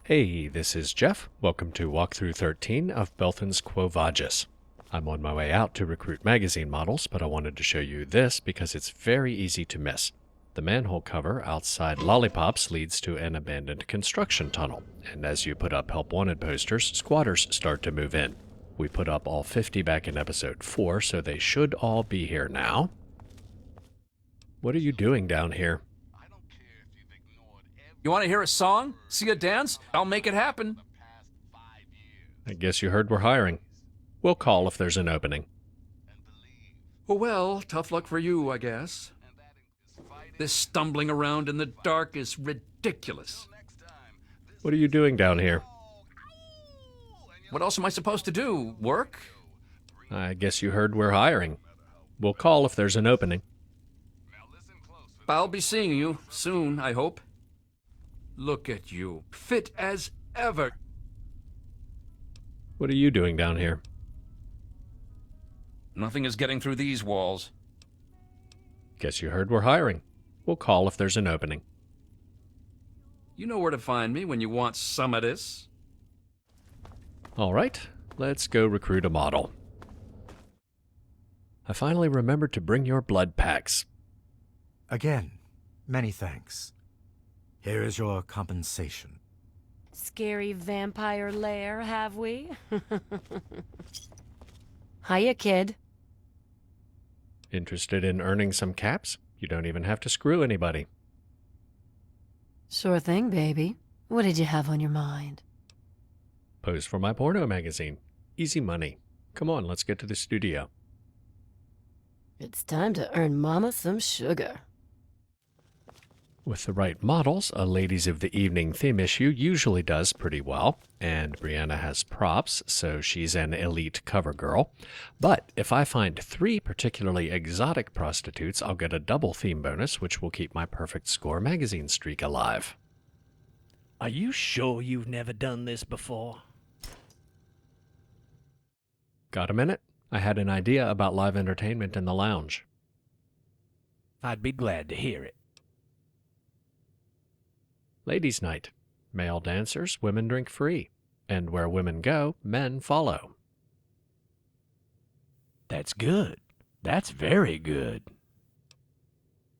Hey, this is Jeff. Welcome to Walkthrough 13 of Belthan's Quo Vagis. I'm on my way out to recruit magazine models, but I wanted to show you this because it's very easy to miss. The manhole cover outside Lollipops leads to an abandoned construction tunnel, and as you put up Help Wanted posters, squatters start to move in. We put up all 50 back in episode 4, so they should all be here now. What are you doing down here? You want to hear a song? See a dance? I'll make it happen. I guess you heard we're hiring. We'll call if there's an opening. Well, tough luck for you, I guess. This stumbling around in the dark is ridiculous. What are you doing down here? What else am I supposed to do? Work? I guess you heard we're hiring. We'll call if there's an opening. I'll be seeing you soon, I hope. Look at you, fit as ever. What are you doing down here? Nothing is getting through these walls. Guess you heard we're hiring. We'll call if there's an opening. You know where to find me when you want some of this. All right, let's go recruit a model. I finally remembered to bring your blood packs. Again, many thanks. Here is your compensation. Scary vampire lair, have we? Hiya, kid. Interested in earning some caps? You don't even have to screw anybody. Sure thing, baby. What did you have on your mind? Pose for my porno magazine. Easy money. Come on, let's get to the studio. It's time to earn Mama some sugar. With the right models, a Ladies of the Evening theme issue usually does pretty well, and Brianna has props, so she's an elite cover girl. But if I find 3 particularly exotic prostitutes, I'll get a double theme bonus, which will keep my perfect score magazine streak alive. Are you sure you've never done this before? Got a minute? I had an idea about live entertainment in the lounge. I'd be glad to hear it. Ladies' night. Male dancers, women drink free. And where women go, men follow. That's good. That's very good.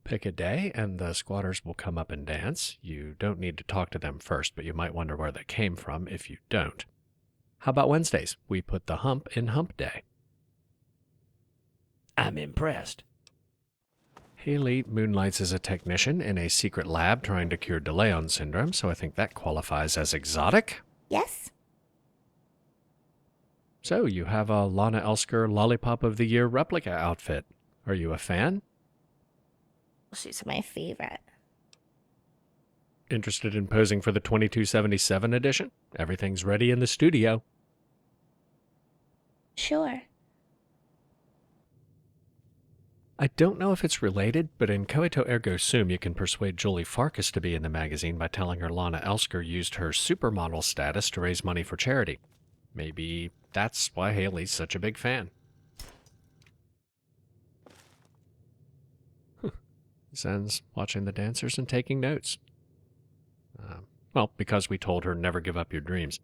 Pick a day, and the squatters will come up and dance. You don't need to talk to them first, but you might wonder where they came from if you don't. How about Wednesdays? We put the hump in hump day. I'm impressed. Haley moonlights as a technician in a secret lab trying to cure DeLeon syndrome, so I think that qualifies as exotic. Yes? So you have a Lana Elsker Lollipop of the Year replica outfit. Are you a fan? She's my favorite. Interested in posing for the 2277 edition? Everything's ready in the studio. Sure. I don't know if it's related, but in Coito Ergo Sum you can persuade Julie Farkas to be in the magazine by telling her Lana Elsker used her supermodel status to raise money for charity. Maybe that's why Haley's such a big fan. Zen's watching the dancers and taking notes. Well, because we told her never give up your dreams.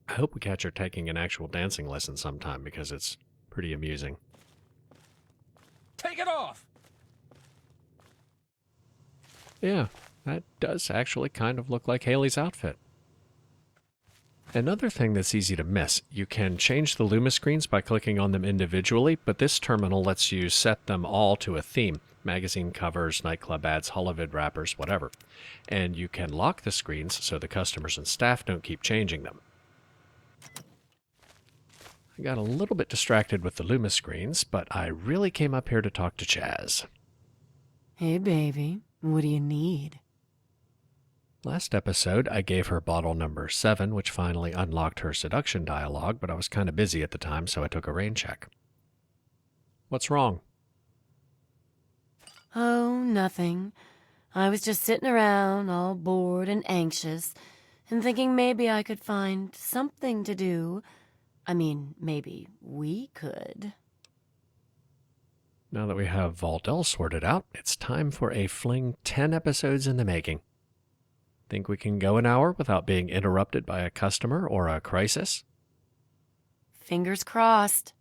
I hope we catch her taking an actual dancing lesson sometime because it's pretty amusing. Take it off! Yeah, that does actually kind of look like Haley's outfit. Another thing that's easy to miss, you can change the Luma screens by clicking on them individually, but this terminal lets you set them all to a theme. Magazine covers, nightclub ads, holovid wrappers, whatever. And you can lock the screens so the customers and staff don't keep changing them. I got a little bit distracted with the Luma screens, but I really came up here to talk to Chaz. Hey, baby. What do you need? Last episode, I gave her bottle number 7, which finally unlocked her seduction dialogue, but I was kind of busy at the time, so I took a rain check. What's wrong? Oh, nothing. I was just sitting around, all bored and anxious, and thinking maybe I could find something to do. I mean, maybe we could. Now that we have Valdell sorted out, it's time for a fling 10 episodes in the making. Think we can go an hour without being interrupted by a customer or a crisis? Fingers crossed.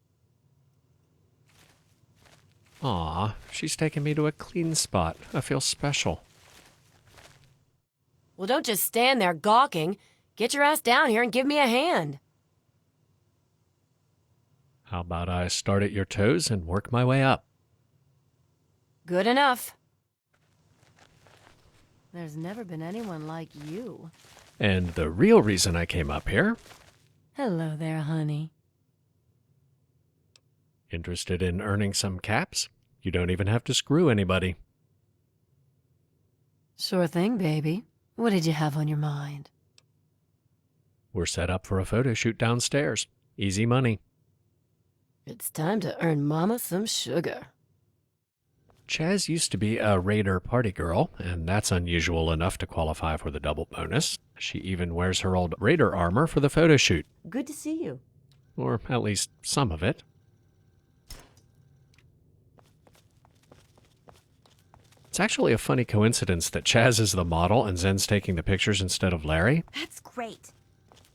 Aw, she's taking me to a clean spot. I feel special. Well, don't just stand there gawking. Get your ass down here and give me a hand. How about I start at your toes and work my way up? Good enough. There's never been anyone like you. And the real reason I came up here, Hello there, honey. interested in earning some caps? You don't even have to screw anybody. Sure thing, baby. What did you have on your mind? We're set up for a photo shoot downstairs. Easy money. It's time to earn Mama some sugar. Chaz used to be a raider party girl, and that's unusual enough to qualify for the double bonus. She even wears her old raider armor for the photo shoot. Good to see you. Or at least some of it. It's actually a funny coincidence that Chaz is the model and Zen's taking the pictures instead of Larry. That's great.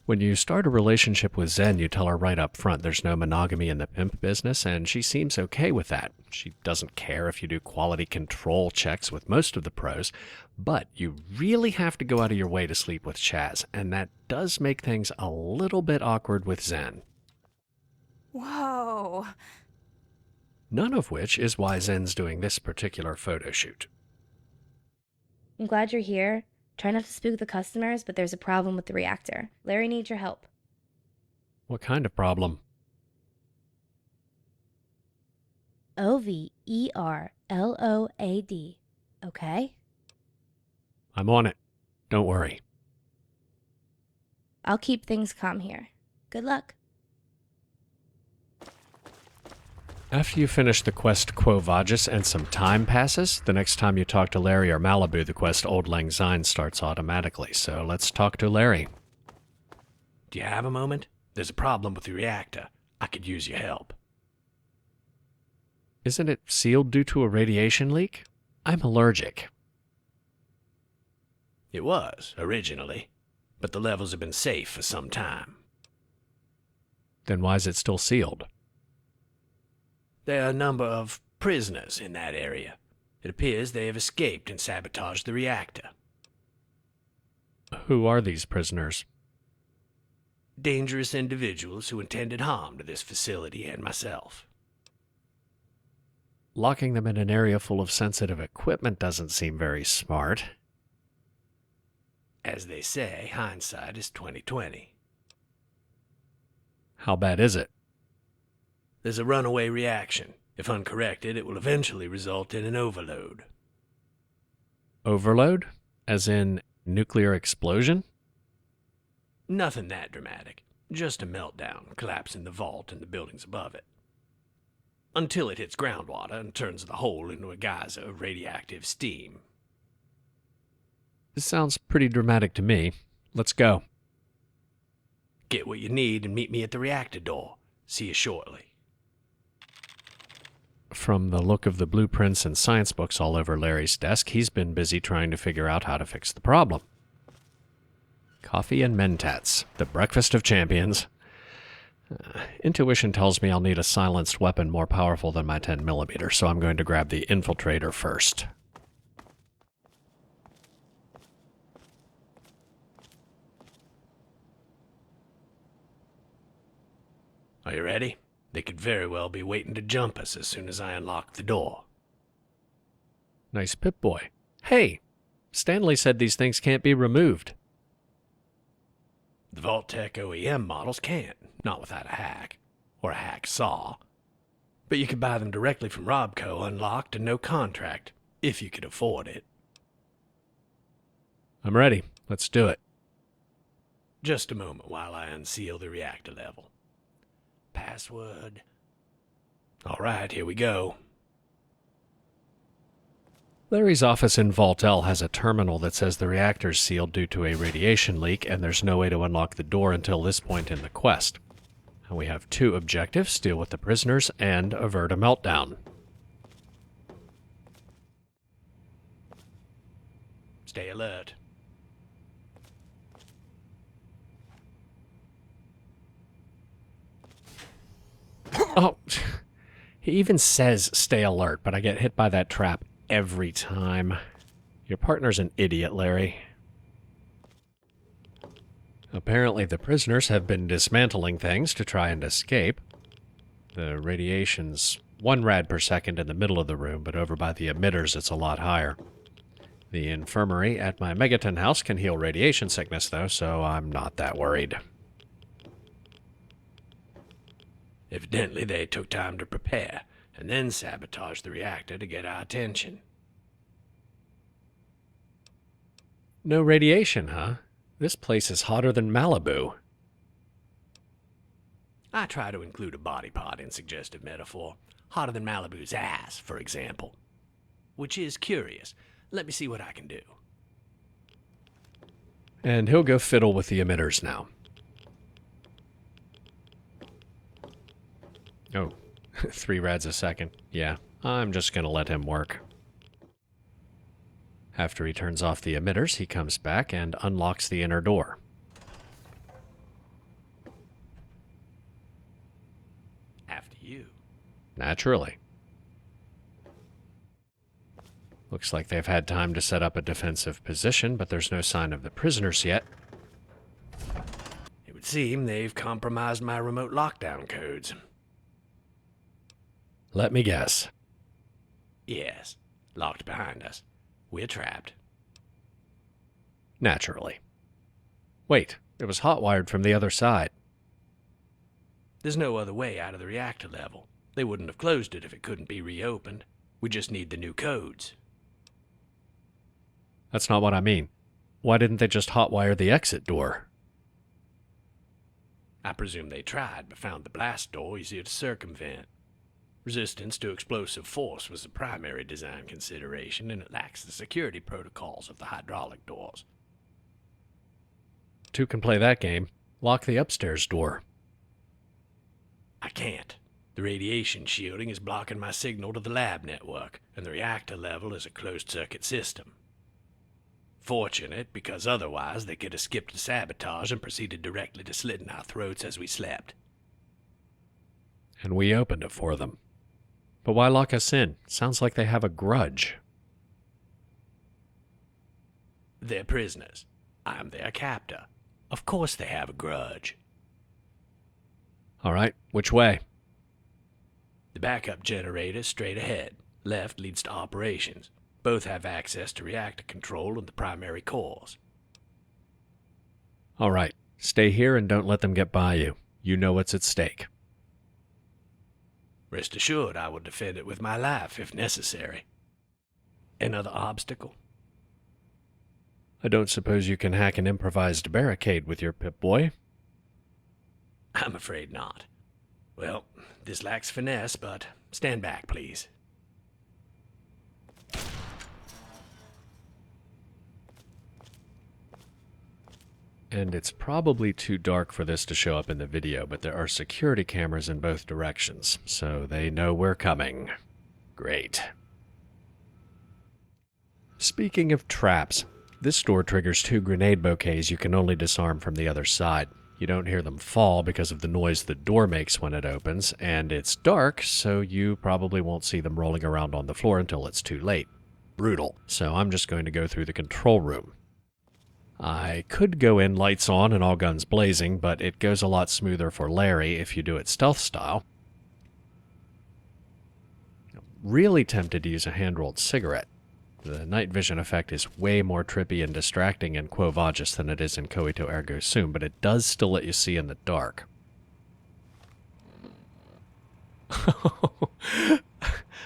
When you start a relationship with Zen, you tell her right up front there's no monogamy in the pimp business, and she seems okay with that. She doesn't care if you do quality control checks with most of the pros, but you really have to go out of your way to sleep with Chaz, and that does make things a little bit awkward with Zen. Whoa. None of which is why Zen's doing this particular photo shoot. I'm glad you're here. Try not to spook the customers, but there's a problem with the reactor. Larry needs your help. What kind of problem? Overload. Okay? I'm on it. Don't worry. I'll keep things calm here. Good luck. After you finish the quest Quo Vagis and some time passes, the next time you talk to Larry or Malibu, the quest Auld Syne starts automatically. So let's talk to Larry. Do you have a moment? There's a problem with the reactor. I could use your help. Isn't it sealed due to a radiation leak? I'm allergic. It was, originally, but the levels have been safe for some time. Then why is it still sealed? There are a number of prisoners in that area. It appears they have escaped and sabotaged the reactor. Who are these prisoners? Dangerous individuals who intended harm to this facility and myself. Locking them in an area full of sensitive equipment doesn't seem very smart. As they say, hindsight is 20/20. How bad is it? There's a runaway reaction. If uncorrected, it will eventually result in an overload. Overload? As in nuclear explosion? Nothing that dramatic. Just a meltdown, collapse in the vault and the buildings above it. Until it hits groundwater and turns the whole into a geyser of radioactive steam. This sounds pretty dramatic to me. Let's go. Get what you need and meet me at the reactor door. See you shortly. From the look of the blueprints and science books all over Larry's desk, he's been busy trying to figure out how to fix the problem. Coffee and mentats, the breakfast of champions. Intuition tells me I'll need a silenced weapon more powerful than my 10mm, so I'm going to grab the infiltrator first. Are you ready? They could very well be waiting to jump us as soon as I unlock the door. Nice Pip-Boy. Hey! Stanley said these things can't be removed. The Vault-Tec OEM models can't, not without a hack, or a hack saw. But you could buy them directly from Robco, unlocked and no contract, if you could afford it. I'm ready. Let's do it. Just a moment while I unseal the reactor level. Password. All right, here we go. Larry's office in Vault L has a terminal that says the reactor's sealed due to a radiation leak, and there's no way to unlock the door until this point in the quest. And we have two objectives: deal with the prisoners and avert a meltdown. Stay alert. Oh, he even says stay alert, but I get hit by that trap every time. Your partner's an idiot, Larry. Apparently the prisoners have been dismantling things to try and escape. The radiation's 1 rad per second in the middle of the room, but over by the emitters it's a lot higher. The infirmary at my megaton house can heal radiation sickness, though, so I'm not that worried. Evidently, they took time to prepare, and then sabotaged the reactor to get our attention. No radiation, huh? This place is hotter than Malibu. I try to include a body part in suggestive metaphor. Hotter than Malibu's ass, for example. Which is curious. Let me see what I can do. And he'll go fiddle with the emitters now. Oh, 3 rads a second. Yeah, I'm just gonna let him work. After he turns off the emitters, he comes back and unlocks the inner door. After you. Naturally. Looks like they've had time to set up a defensive position, but there's no sign of the prisoners yet. It would seem they've compromised my remote lockdown codes. Let me guess. Yes, locked behind us. We're trapped. Naturally. Wait, it was hot-wired from the other side. There's no other way out of the reactor level. They wouldn't have closed it if it couldn't be reopened. We just need the new codes. That's not what I mean. Why didn't they just hotwire the exit door? I presume they tried, but found the blast door easier to circumvent. Resistance to explosive force was the primary design consideration, and it lacks the security protocols of the hydraulic doors. 2 can play that game. Lock the upstairs door. I can't. The radiation shielding is blocking my signal to the lab network, and the reactor level is a closed-circuit system. Fortunate, because otherwise they could have skipped the sabotage and proceeded directly to slitting our throats as we slept. And we opened it for them. But why lock us in? Sounds like they have a grudge. They're prisoners. I'm their captor. Of course they have a grudge. All right, which way? The backup generator straight ahead. Left leads to operations. Both have access to reactor control and the primary cores. All right, stay here and don't let them get by you. You know what's at stake. Rest assured, I will defend it with my life if necessary. Another obstacle? I don't suppose you can hack an improvised barricade with your Pip-Boy? I'm afraid not. Well, this lacks finesse, but stand back, please. And it's probably too dark for this to show up in the video, but there are security cameras in both directions, so they know we're coming. Great. Speaking of traps, this door triggers 2 grenade bouquets you can only disarm from the other side. You don't hear them fall because of the noise the door makes when it opens, and it's dark, so you probably won't see them rolling around on the floor until it's too late. Brutal. So I'm just going to go through the control room. I could go in lights on and all guns blazing, but it goes a lot smoother for Larry if you do it stealth style. Really tempted to use a hand-rolled cigarette. The night vision effect is way more trippy and distracting in Quo Vagis than it is in Coito Ergo Sum, but it does still let you see in the dark.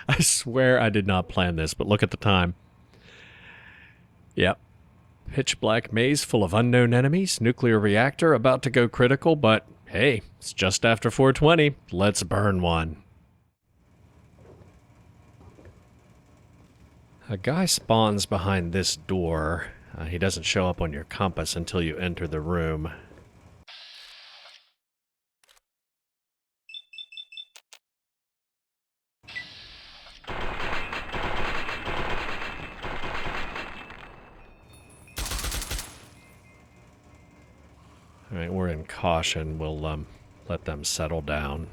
I swear I did not plan this, but look at the time. Yep. Pitch black maze full of unknown enemies, nuclear reactor about to go critical, but hey, it's just after 4:20. Let's burn one. A guy spawns behind this door. He doesn't show up on your compass until you enter the room. All right, we're in caution. We'll let them settle down.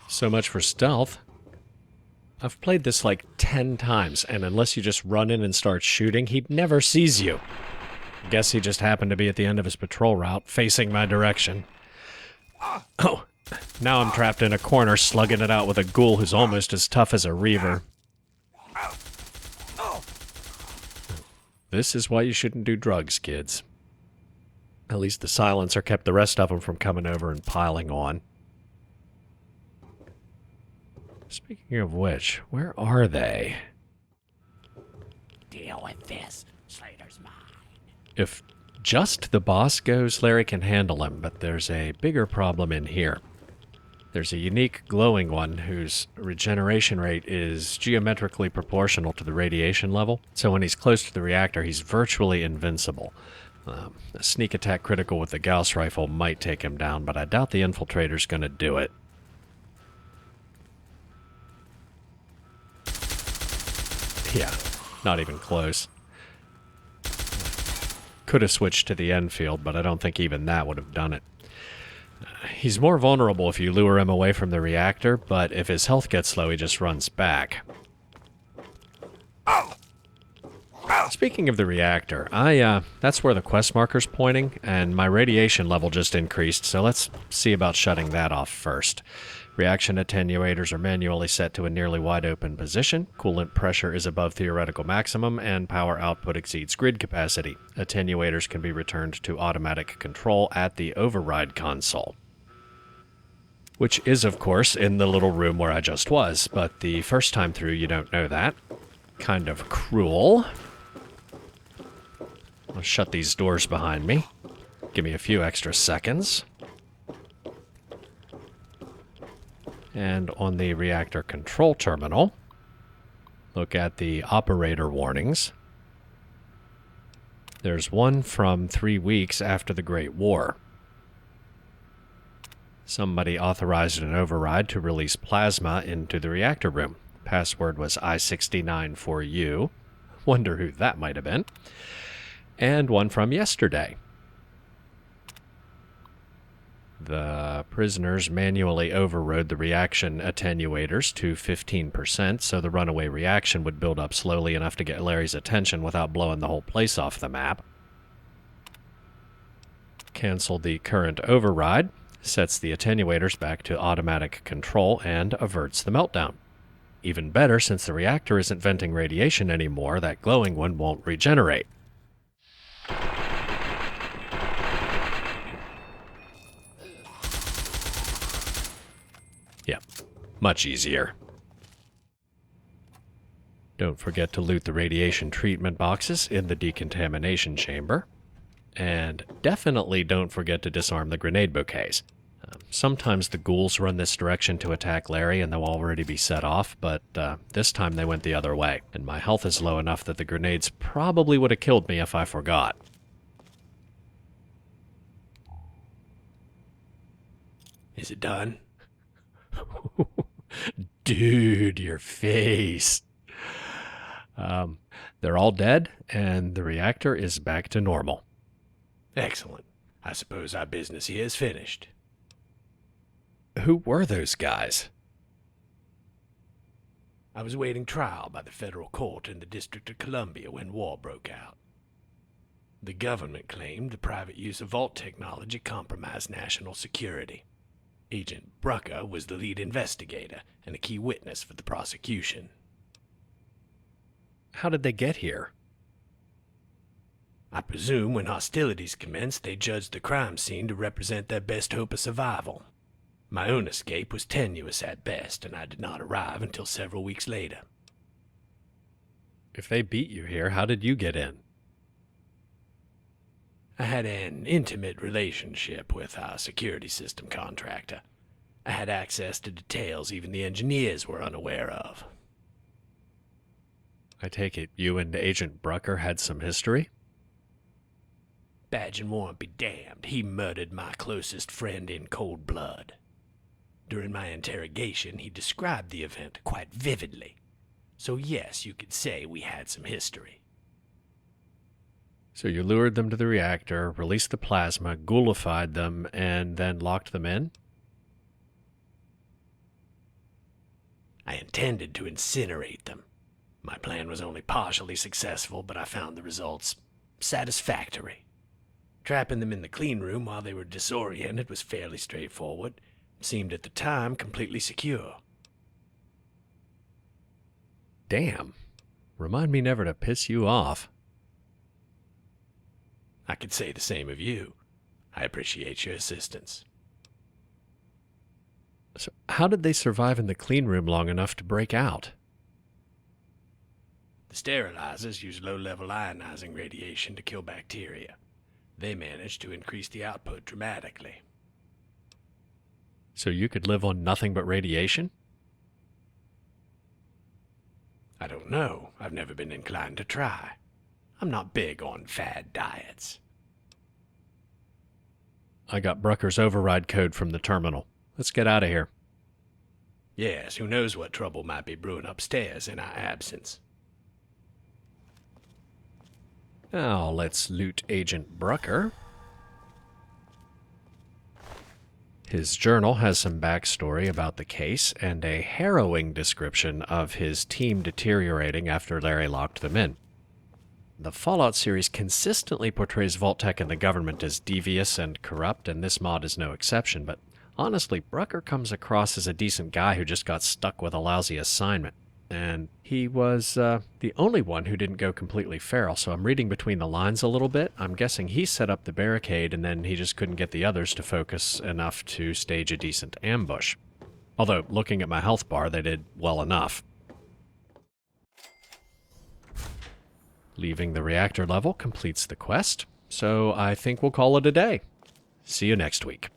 So much for stealth. I've played this like 10 times, and unless you just run in and start shooting, he never sees you. Guess he just happened to be at the end of his patrol route, facing my direction. Oh, now I'm trapped in a corner, slugging it out with a ghoul who's almost as tough as a reaver. This is why you shouldn't do drugs, kids. At least the silencer kept the rest of them from coming over and piling on. Speaking of which, where are they? Deal with this. Slater's mine. If just the boss goes, Larry can handle him, but there's a bigger problem in here. There's a unique glowing one whose regeneration rate is geometrically proportional to the radiation level, so when he's close to the reactor, he's virtually invincible. A sneak attack critical with the Gauss rifle might take him down, but I doubt the infiltrator's going to do it. Yeah, not even close. Could have switched to the Enfield, but I don't think even that would have done it. He's more vulnerable if you lure him away from the reactor, but if his health gets low, he just runs back. Speaking of the reactor, that's where the quest marker's pointing, and my radiation level just increased, so let's see about shutting that off first. Reaction attenuators are manually set to a nearly wide-open position, coolant pressure is above theoretical maximum, and power output exceeds grid capacity. Attenuators can be returned to automatic control at the override console. Which is, of course, in the little room where I just was, but the first time through you don't know that. Kind of cruel. I'll shut these doors behind me. Give me a few extra seconds. And on the reactor control terminal, look at the operator warnings. There's one from 3 weeks after the Great War. Somebody authorized an override to release plasma into the reactor room. Password was I69 4U. Wonder who that might have been. And one from yesterday. The prisoners manually overrode the reaction attenuators to 15%, so the runaway reaction would build up slowly enough to get Larry's attention without blowing the whole place off the map. Cancel the current override, sets the attenuators back to automatic control, and averts the meltdown. Even better, since the reactor isn't venting radiation anymore, that glowing one won't regenerate. Yep, much easier. Don't forget to loot the radiation treatment boxes in the decontamination chamber. And definitely don't forget to disarm the grenade bouquets. Sometimes the ghouls run this direction to attack Larry and they'll already be set off, but this time they went the other way, and my health is low enough that the grenades probably would have killed me if I forgot. Is it done? Dude, your face. They're all dead, and the reactor is back to normal. Excellent. I suppose our business here is finished. Who were those guys? I was awaiting trial by the federal court in the District of Columbia when war broke out. The government claimed the private use of vault technology compromised national security. Agent Brucker was the lead investigator and a key witness for the prosecution. How did they get here? I presume when hostilities commenced, they judged the crime scene to represent their best hope of survival. My own escape was tenuous at best, and I did not arrive until several weeks later. If they beat you here, how did you get in? I had an intimate relationship with our security system contractor. I had access to details even the engineers were unaware of. I take it you and Agent Brucker had some history? Badge and warrant be damned, he murdered my closest friend in cold blood. During my interrogation, he described the event quite vividly. So yes, you could say we had some history. So you lured them to the reactor, released the plasma, ghoulified them, and then locked them in? I intended to incinerate them. My plan was only partially successful, but I found the results satisfactory. Trapping them in the clean room while they were disoriented was fairly straightforward. Seemed at the time completely secure. Damn. Remind me never to piss you off. I could say the same of you. I appreciate your assistance. So how did they survive in the clean room long enough to break out? The sterilizers use low-level ionizing radiation to kill bacteria. They managed to increase the output dramatically. So you could live on nothing but radiation? I don't know. I've never been inclined to try. I'm not big on fad diets. I got Brucker's override code from the terminal. Let's get out of here. Yes, who knows what trouble might be brewing upstairs in our absence. Now let's loot Agent Brucker. His journal has some backstory about the case and a harrowing description of his team deteriorating after Larry locked them in. The Fallout series consistently portrays Vault-Tec and the government as devious and corrupt, and this mod is no exception, but honestly, Brucker comes across as a decent guy who just got stuck with a lousy assignment. And he was the only one who didn't go completely feral, so I'm reading between the lines a little bit. I'm guessing he set up the barricade and then he just couldn't get the others to focus enough to stage a decent ambush. Although, looking at my health bar, they did well enough. Leaving the reactor level completes the quest, so I think we'll call it a day. See you next week.